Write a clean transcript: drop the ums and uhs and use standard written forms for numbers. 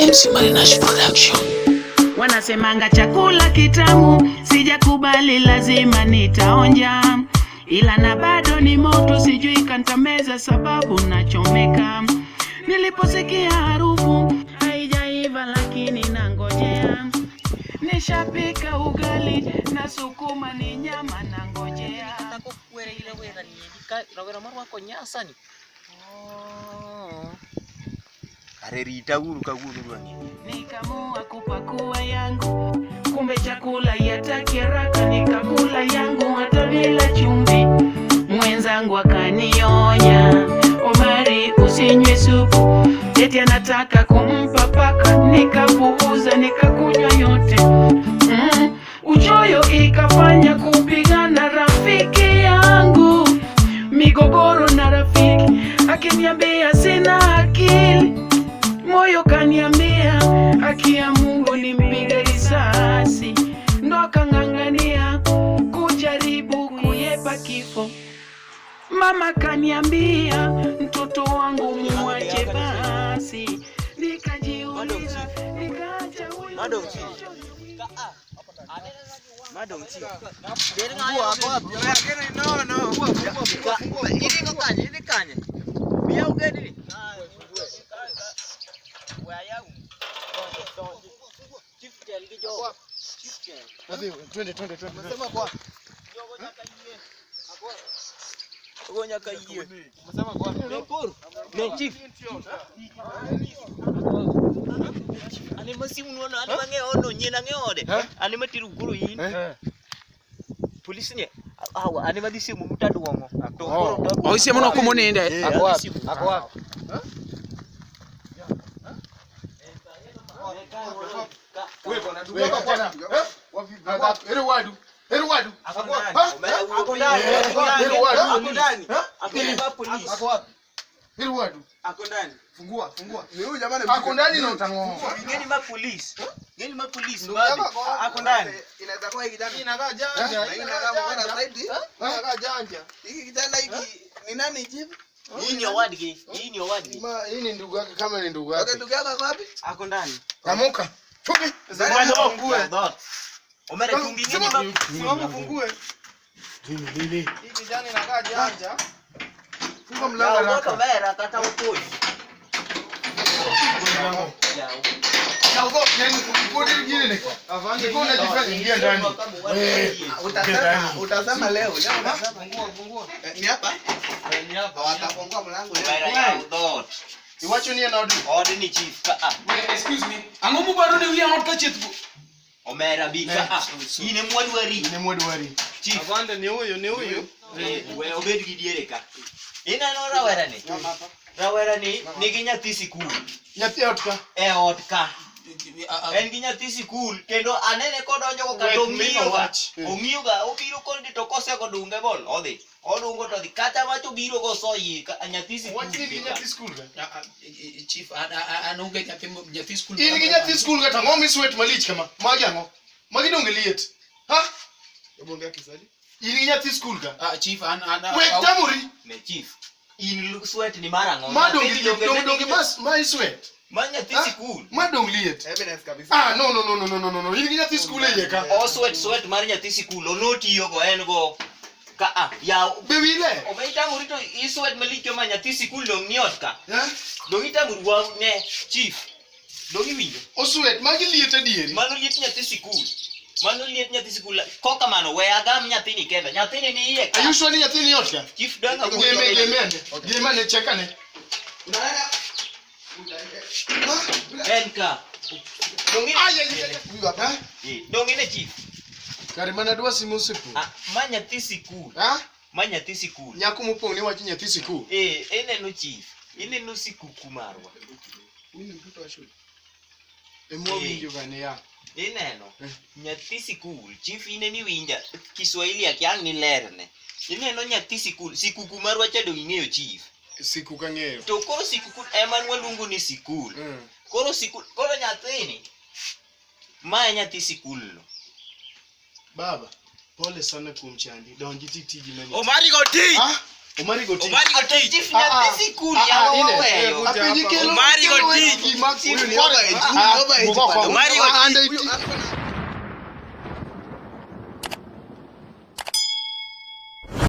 MC Marinash Production. Wanasemanga chakula kitamu, sijakubali lazima nitaonja. Ila na bado ni moto, sijui kantameza sababu nachomeka. Niliposikia harufu, haijaiva lakini nangojea. Nishapika ugali na sukuma ni nyama nangojea. Nakukwera ile wera ni rawera marwa ko nyasani. Arerita uru kaguru rwani. Nikamua kupakua yangu, kumbe chakula yataki haraka, nikakula yangu hata bila chumvi. Mwenzangu akanionya, Omari usinywe supu, eti anataka kumpa paka. Nikapuuza nikakunywa yote. Uchoyo ikafanya kupigana rafiki yangu, migogoro na rafiki akiniambia sina akili. Moyo kaniambia haki ya Mungu nimpige risasi, ndo akang'ang'ania kujaribu kuyepa kifo. Mama kaniambia mtoto wangu muache basi, nikajiuliza nikaacha huyo. Madam Chief. Ini kanye. Biar ugeni. Chief tell kijo. Chief tell. Twende. Unasema kwa? Gonya kaiye. Unasema kwa? No chief. Ani masimu nono ani mange ono nyina ngeode. Ani matiru guru yin. Polisi ne awa ani madisi mu mutadu wongo. Oh, isi mwana kumonende. Ako wapi? Wewe bwana duka bwana. Wapi? Heri wadu. Ako ndani. Fungua. Ni huyu jamani. Ako ndani na utangoa. Ngeni ma police. Ako ndani. Inaweza kuwa kijana. Inakaa janja. Inakaa janja. Hiki kijana hiki ni nani chief? Hii ni award. Hii ni ndugu yake, kama ni ndugu yake. Ndugu yako wapi? Ako ndani. Kamuka. Chupi. Fungue. Omera chungi ngeni Simama fungue. Nini? Hiki kijana inakaa janja. Funga mlango haraka. Omera kata ukoi. Utasema leo. Fungua. Ni hapa? Ni hapa. Watafungua mlango leo. Iwacho ni na Order ni chief ka. Excuse me. Angomu bado ni wiya hot kachetbu. Omera bika. Ine mwadwari. Chief. Avanda ni huyu. We obed gidiere ka. Ina no rawera ni nigi nyathi sikul. nyathi otka. Otka. En gi nyathi sikul kendo anene kodonjo go kata ong'iyoga obiro kodi to kosego dunge bol odhi odungo to dhi kata macho biro go soyi nyathi sikul. Wach ni nyathi sikul ga. Chief anonge nyathi school. In gi nyathi sikul ga tango miswet malich kama. Magi ango. Magi donge liet. Ha? Ebonga kisadi. In gi nyathi sikul ga. Chief Wek tamuri. Ne chief. In sweat ni marango. Madonge mas my sweat. Manya nyathi sikul. Madong liet. Evidence kabisa. No. In gi nyathi sikul e yeka. O sweat mar nyathi sikul onotiyo go en go ka ya Bewile. omeita murito i sweat malikyo ma nyathi sikul dong niot ka. Ha? Dongita murwa ne chief. Dongi winjo. O sweat magi liet adieri. Mano liet nyathi sikul. Koka mano we agam nyathi ni kenda. Nyathi ni iye ka. Are you sure ni nyathi ni otka? Chief danga Gemene chekane. Enka. Dongi Huyu hapa. dongi ne chief. Kare mana dwa simu sipu. Ma nyathi sikul. Ha? Ma nyathi sikul. Nyako mopong ni wach nyathi sikul. Eneno chief. Ineno sikuku marwa. Huyu mtoto wa shule. Emo winjo gani ya? Ineno nyathi sikul. Chief ineni winja Kiswahili akiang ni lerne. Ineno nyathi sikul. Sikuku marwa cha dong ing'eyo chief. Siku kang'eyo. To koro sikul ema waluongo ni sikul. Koro nyathini ma nyathi sikul no. Baba, pole sana kuom chandi. Donji tiji mani. Omari go ti. Ha? Omari go tich. Chief nyathi sikul yawa waweyo. Apinyi kelo. Omari go tich. Max. Omari go tich.